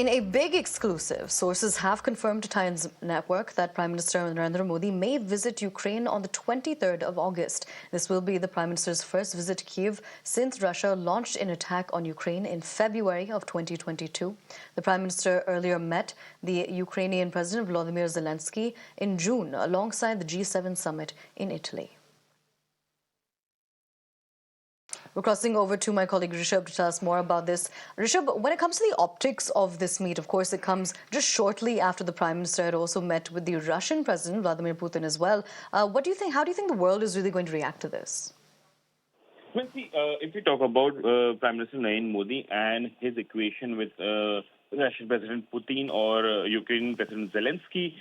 In a big exclusive, sources have confirmed to Times Network that Prime Minister Narendra Modi may visit Ukraine on the 23rd of August. This will be the Prime Minister's first visit to Kyiv since Russia launched an attack on Ukraine in February of 2022. The Prime Minister earlier met the Ukrainian President Volodymyr Zelensky in June alongside the G7 summit in Italy. We're crossing over to my colleague Rishabh to tell us more about this. Rishabh, when it comes to the optics of this meet, of course, it comes just shortly after the Prime Minister had also met with the Russian President, Vladimir Putin, as well. What do you think? How do you think the world is really going to react to this? Well, see, if we talk about Prime Minister Narendra Modi and his equation with Russian President Putin or Ukrainian President Zelensky,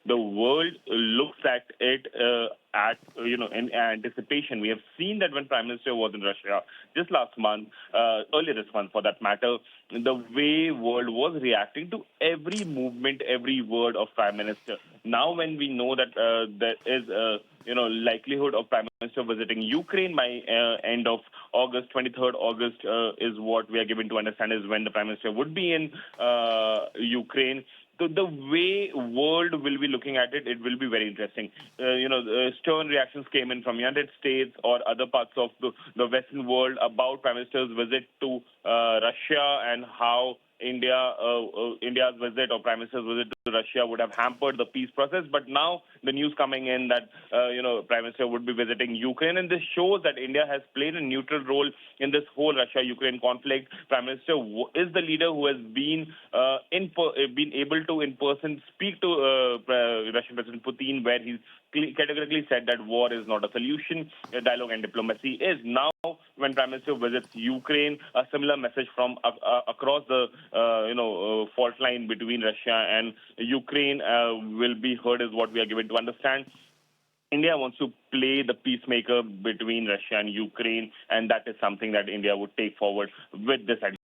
the world looks at it in anticipation. We have seen that when Prime Minister was in Russia just last month, earlier this month for that matter, the way world was reacting to every movement, every word of Prime Minister. Now, when we know that there is likelihood of Prime Minister visiting Ukraine by end of August, 23rd August is what we are given to understand is when the Prime Minister would be in Ukraine. So the way world will be looking at it, it will be very interesting. Stern reactions came in from United States or other parts of the Western world about Prime Minister's visit to Russia and how India's visit or Prime Minister's visit to Russia would have hampered the peace process. But now the news coming in that Prime Minister would be visiting Ukraine, and this shows that India has played a neutral role in this whole Russia-Ukraine conflict. Prime Minister is the leader who has been able to in person speak to Russian President Putin, where he's categorically said that war is not a solution. Dialogue and diplomacy is. Now, when Prime Minister visits Ukraine, a similar message from across the fault line between Russia and Ukraine will be heard, is what we are given to understand. India wants to play the peacemaker between Russia and Ukraine, and that is something that India would take forward with this